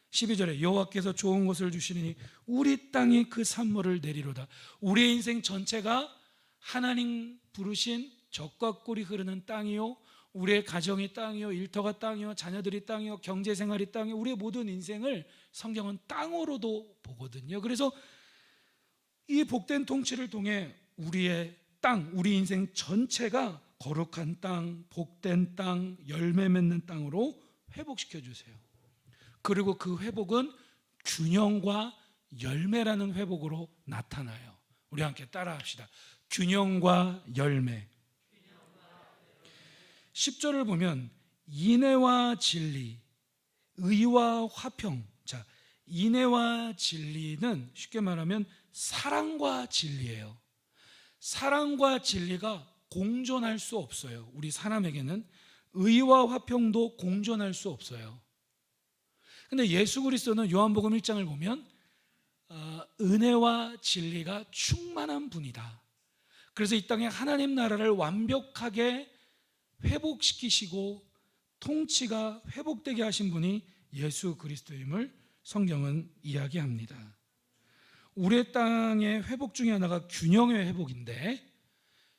12절에 여호와께서 좋은 것을 주시니 우리 땅이 그 산물을 내리로다. 우리의 인생 전체가 하나님 부르신 젖과 꿀이 흐르는 땅이요, 우리의 가정이 땅이요, 일터가 땅이요, 자녀들이 땅이요, 경제생활이 땅이요, 우리의 모든 인생을 성경은 땅으로도 보거든요. 그래서 이 복된 통치를 통해 우리의 땅, 우리 인생 전체가 거룩한 땅, 복된 땅, 열매 맺는 땅으로 회복시켜 주세요. 그리고 그 회복은 균형과 열매라는 회복으로 나타나요. 우리 함께 따라합시다. 균형과 열매. 10절을 보면 인애와 진리, 의와 화평. 자, 인애와 진리는 쉽게 말하면 사랑과 진리예요. 사랑과 진리가 공존할 수 없어요. 우리 사람에게는 의와 화평도 공존할 수 없어요. 근데 예수 그리스도는 요한복음 1장을 보면 은혜와 진리가 충만한 분이다. 그래서 이 땅에 하나님 나라를 완벽하게 회복시키시고 통치가 회복되게 하신 분이 예수 그리스도임을 성경은 이야기합니다. 우리의 땅의 회복 중에 하나가 균형의 회복인데,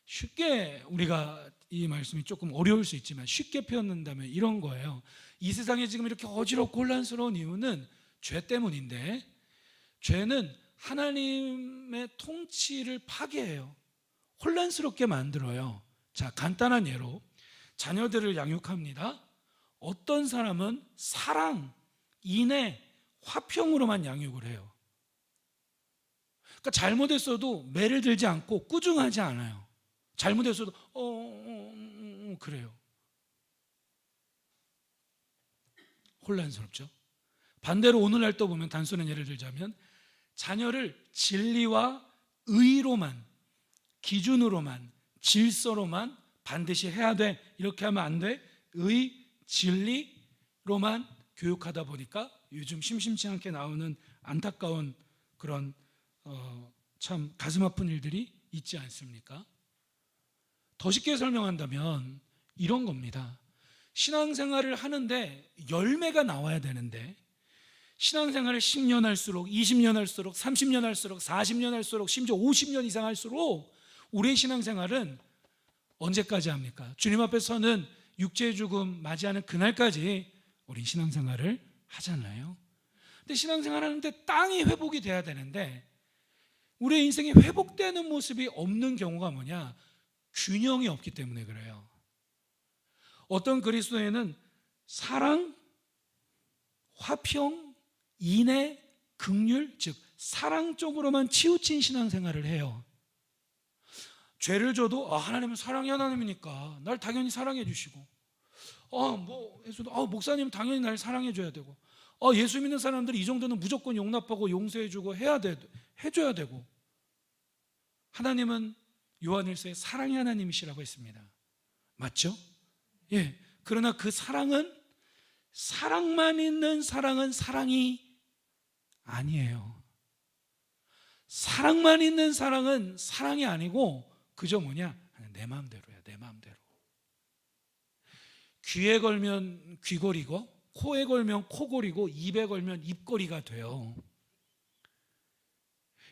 쉽게 우리가 이 말씀이 조금 어려울 수 있지만 쉽게 표현한다면 이런 거예요. 이 세상에 지금 이렇게 어지럽고 혼란스러운 이유는 죄 때문인데, 죄는 하나님의 통치를 파괴해요. 혼란스럽게 만들어요. 자, 간단한 예로 자녀들을 양육합니다. 어떤 사람은 사랑, 인애, 화평으로만 양육을 해요. 그러니까 잘못했어도 매를 들지 않고 꾸중하지 않아요. 잘못했어도 그래요. 혼란스럽죠. 반대로 오늘날 또 보면 단순한 예를 들자면 자녀를 진리와 의로만, 기준으로만, 질서로만 반드시 해야 돼, 이렇게 하면 안 돼, 의, 진리로만 교육하다 보니까 요즘 심심치 않게 나오는 안타까운 그런 참 가슴 아픈 일들이 있지 않습니까? 더 쉽게 설명한다면 이런 겁니다. 신앙생활을 하는데 열매가 나와야 되는데 신앙생활을 10년 할수록, 20년 할수록, 30년 할수록, 40년 할수록, 심지어 50년 이상 할수록 우리의 신앙생활은 언제까지 합니까? 주님 앞에 서는 육체의 죽음 맞이하는 그날까지 우린 신앙생활을 하잖아요. 근데 신앙생활 하는데 땅이 회복이 돼야 되는데 우리의 인생이 회복되는 모습이 없는 경우가 뭐냐? 균형이 없기 때문에 그래요. 어떤 그리스도인은 사랑, 화평, 인애, 긍휼, 즉 사랑 쪽으로만 치우친 신앙생활을 해요. 죄를 져도 하나님은 사랑의 하나님이니까 날 당연히 사랑해 주시고, 목사님 당연히 날 사랑해 줘야 되고, 예수 믿는 사람들이 이 정도는 무조건 용납하고 용서해 주고 해줘야 되고, 하나님은 요한일서에 사랑의 하나님이시라고 했습니다. 맞죠? 예. 그러나 그 사랑은, 사랑만 있는 사랑은 사랑이 아니에요. 사랑만 있는 사랑은 사랑이 아니고 그저 뭐냐? 내 마음대로야, 내 마음대로. 귀에 걸면 귀걸이고, 코에 걸면 코걸이고, 입에 걸면 입걸이가 돼요.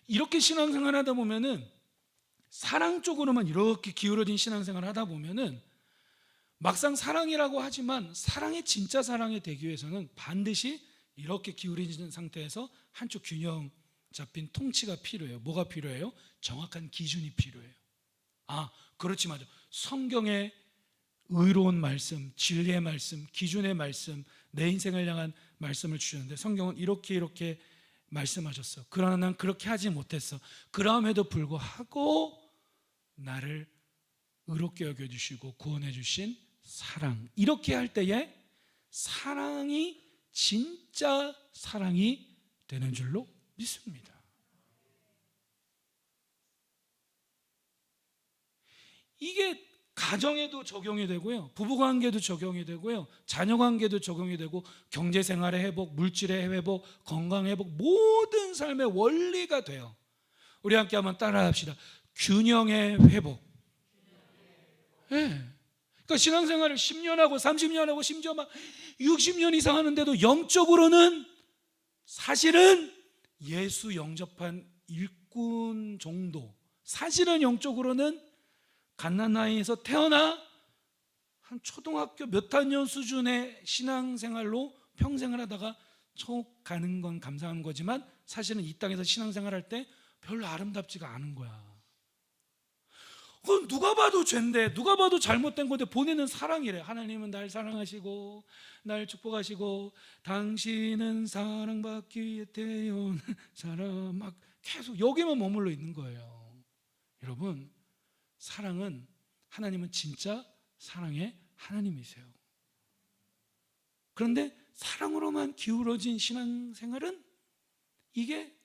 이렇게 신앙생활 하다 보면은, 사랑 쪽으로만 이렇게 기울어진 신앙생활 하다 보면은 막상 사랑이라고 하지만 사랑이 진짜 사랑이 되기 위해서는 반드시 이렇게 기울어진 상태에서 한쪽 균형 잡힌 통치가 필요해요. 뭐가 필요해요? 정확한 기준이 필요해요. 그렇지, 맞아. 성경의 의로운 말씀, 진리의 말씀, 기준의 말씀, 내 인생을 향한 말씀을 주셨는데 성경은 이렇게 말씀하셨어. 그러나 난 그렇게 하지 못했어. 그럼에도 불구하고 나를 의롭게 여겨주시고 구원해 주신 사랑, 이렇게 할 때에 사랑이 진짜 사랑이 되는 줄로 믿습니다. 이게 가정에도 적용이 되고요, 부부관계도 적용이 되고요, 자녀관계도 적용이 되고, 경제생활의 회복, 물질의 회복, 건강 회복, 모든 삶의 원리가 돼요. 우리 함께 한번 따라합시다. 균형의 회복. 네. 그러니까 신앙생활을 10년 하고 30년 하고 심지어 막 60년 이상 하는데도 영적으로는 사실은 예수 영접한 일꾼 정도, 사실은 영적으로는 갓난아이에서 태어나 한 초등학교 몇 학년 수준의 신앙생활로 평생을 하다가 척 가는 건 감사한 거지만 사실은 이 땅에서 신앙생활할 때 별로 아름답지가 않은 거야. 그건 누가 봐도 죄인데, 누가 봐도 잘못된 건데 본인은 사랑이래. 하나님은 날 사랑하시고 날 축복하시고 당신은 사랑받기 위해 태어난 사람, 막 계속 여기만 머물러 있는 거예요. 여러분, 사랑은, 하나님은 진짜 사랑의 하나님이세요. 그런데 사랑으로만 기울어진 신앙생활은 이게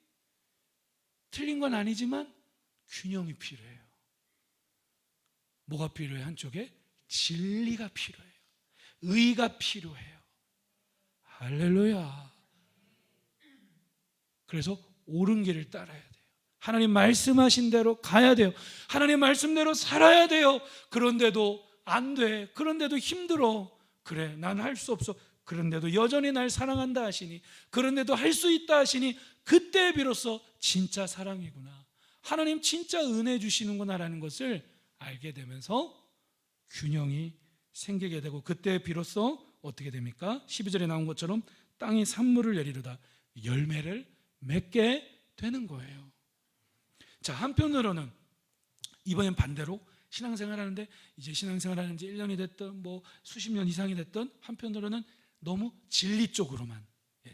틀린 건 아니지만 균형이 필요해요. 뭐가 필요해요? 한쪽에 진리가 필요해요. 의가 필요해요. 할렐루야. 그래서 옳은 길을 따라야 돼요. 하나님 말씀하신 대로 가야 돼요. 하나님 말씀대로 살아야 돼요. 그런데도 안 돼. 그런데도 힘들어. 그래, 난 할 수 없어. 그런데도 여전히 날 사랑한다 하시니, 그런데도 할 수 있다 하시니, 그때 비로소 진짜 사랑이구나, 하나님 진짜 은혜 주시는구나라는 것을 알게 되면서 균형이 생기게 되고, 그때 비로소 어떻게 됩니까? 12절에 나온 것처럼 땅이 산물을 내리르다 열매를 맺게 되는 거예요. 자, 한편으로는 이번엔 반대로 신앙생활 하는데, 이제 신앙생활 하는 지 1년이 됐든 뭐 수십 년 이상이 됐든, 한편으로는 너무 진리 쪽으로만,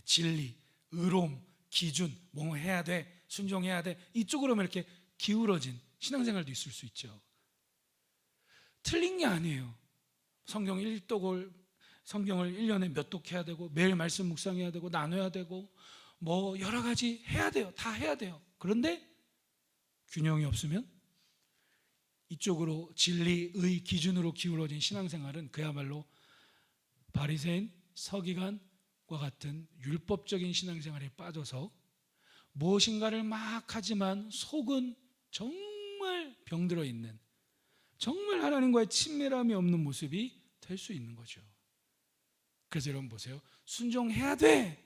진리, 의로움, 기준, 뭐 해야 돼, 순종해야 돼. 이쪽으로만 이렇게 기울어진 신앙생활도 있을 수 있죠. 틀린 게 아니에요. 성경을 1년에 몇 독 해야 되고 매일 말씀 묵상해야 되고 나눠야 되고 뭐 여러 가지 해야 돼요. 다 해야 돼요. 그런데 균형이 없으면 이쪽으로 진리의 기준으로 기울어진 신앙생활은 그야말로 바리새인, 서기관과 같은 율법적인 신앙생활에 빠져서 무엇인가를 막 하지만 속은 정말 병들어 있는, 정말 하나님과의 친밀함이 없는 모습이 될 수 있는 거죠. 그래서 여러분 보세요. 순종해야 돼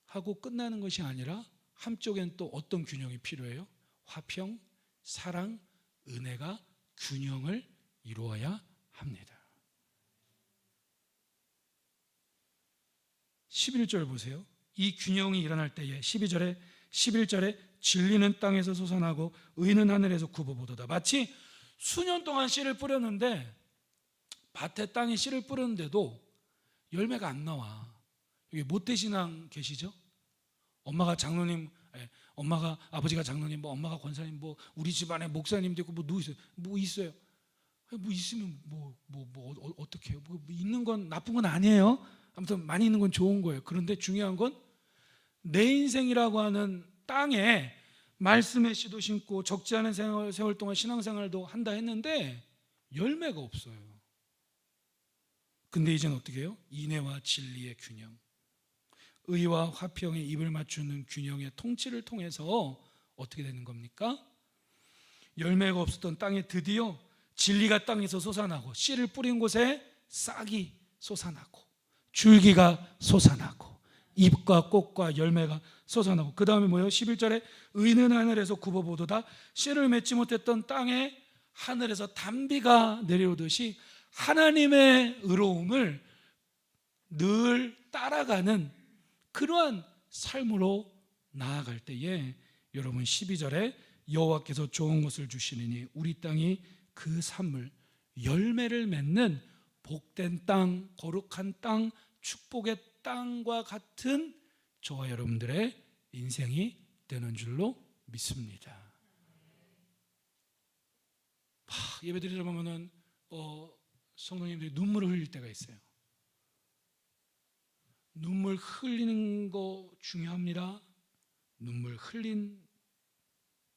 하고 끝나는 것이 아니라 한쪽엔 또 어떤 균형이 필요해요? 화평, 사랑, 은혜가 균형을 이루어야 합니다. 11절 보세요. 이 균형이 일어날 때에 11절에 진리는 땅에서 솟아나고 의는 하늘에서 굽어보도다. 마치 수년 동안 씨를 뿌렸는데 밭에 땅에 씨를 뿌렸는데도 열매가 안 나와. 여기 모태신앙 계시죠? 엄마가 장로님, 엄마가 아버지가 장로님, 뭐 엄마가 권사님, 뭐 우리 집안에 목사님도 있고 뭐 누구 있어요? 뭐 있어요? 뭐 있으면 어떻게 해요? 뭐 있는 건 나쁜 건 아니에요. 아무튼 많이 있는 건 좋은 거예요. 그런데 중요한 건 내 인생이라고 하는 땅에 말씀의 씨도 심고 적지 않은 세월 동안 신앙생활도 한다 했는데 열매가 없어요. 근데 이제는 어떻게 해요? 인애와 진리의 균형, 의와 화평의 입을 맞추는 균형의 통치를 통해서 어떻게 되는 겁니까? 열매가 없었던 땅에 드디어 진리가 땅에서 솟아나고 씨를 뿌린 곳에 싹이 솟아나고 줄기가 솟아나고 잎과 꽃과 열매가 솟아나고 그 다음에 뭐예요? 11절에 의는 하늘에서 굽어보도다. 씨를 맺지 못했던 땅에 하늘에서 단비가 내려오듯이 하나님의 의로움을 늘 따라가는 그러한 삶으로 나아갈 때에 여러분 12절에 여호와께서 좋은 것을 주시느니 우리 땅이 그 산물 열매를 맺는 복된 땅, 거룩한 땅, 축복의 땅과 같은 저와 여러분들의 인생이 되는 줄로 믿습니다. 예배 드리다 보면은 성도님들이 눈물을 흘릴 때가 있어요. 눈물 흘리는 거 중요합니다. 눈물 흘린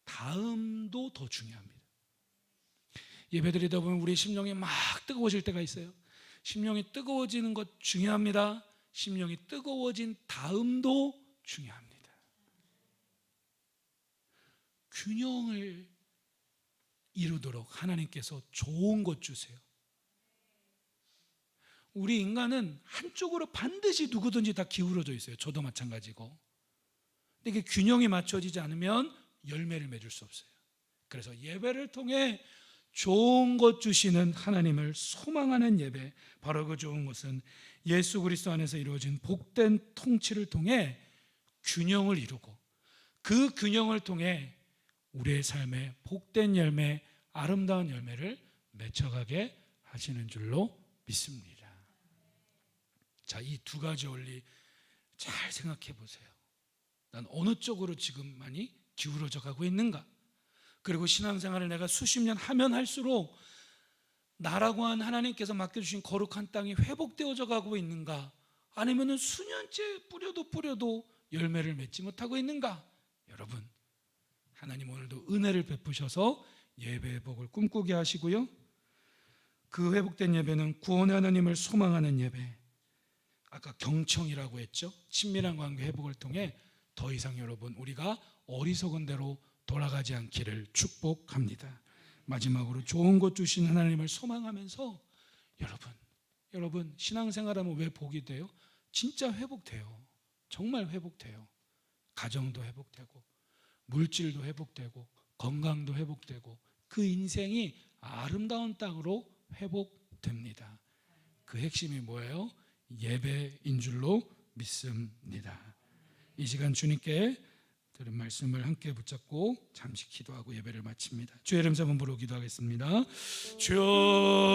다음도 더 중요합니다. 예배 드리다 보면 우리 심령이 막 뜨거워질 때가 있어요. 심령이 뜨거워지는 것 중요합니다. 심령이 뜨거워진 다음도 중요합니다. 균형을 이루도록 하나님께서 좋은 것 주세요. 우리 인간은 한쪽으로 반드시 누구든지 다 기울어져 있어요. 저도 마찬가지고. 근데 이게 균형이 맞춰지지 않으면 열매를 맺을 수 없어요. 그래서 예배를 통해 좋은 것 주시는 하나님을 소망하는 예배, 바로 그 좋은 것은 예수 그리스도 안에서 이루어진 복된 통치를 통해 균형을 이루고 그 균형을 통해 우리의 삶에 복된 열매, 아름다운 열매를 맺혀가게 하시는 줄로 믿습니다. 자, 이 두 가지 원리 잘 생각해 보세요. 난 어느 쪽으로 지금 많이 기울어져 가고 있는가? 그리고 신앙생활을 내가 수십 년 하면 할수록 나라고 한 하나님께서 맡겨주신 거룩한 땅이 회복되어져 가고 있는가? 아니면 수년째 뿌려도 열매를 맺지 못하고 있는가? 여러분, 하나님 오늘도 은혜를 베푸셔서 예배의 복을 꿈꾸게 하시고요, 그 회복된 예배는 구원의 하나님을 소망하는 예배, 아까 경청이라고 했죠. 친밀한 관계 회복을 통해 더 이상 여러분 우리가 어리석은 대로 돌아가지 않기를 축복합니다. 마지막으로 좋은 것 주신 하나님을 소망하면서 여러분 신앙생활하면 왜 복이 돼요? 진짜 회복돼요. 정말 회복돼요. 가정도 회복되고 물질도 회복되고 건강도 회복되고 그 인생이 아름다운 땅으로 회복됩니다. 그 핵심이 뭐예요? 예배인 줄로 믿습니다. 이 시간 주님께 들은 말씀을 함께 붙잡고 잠시 기도하고 예배를 마칩니다. 주의 이름 잡은 부로 기도하겠습니다. 주여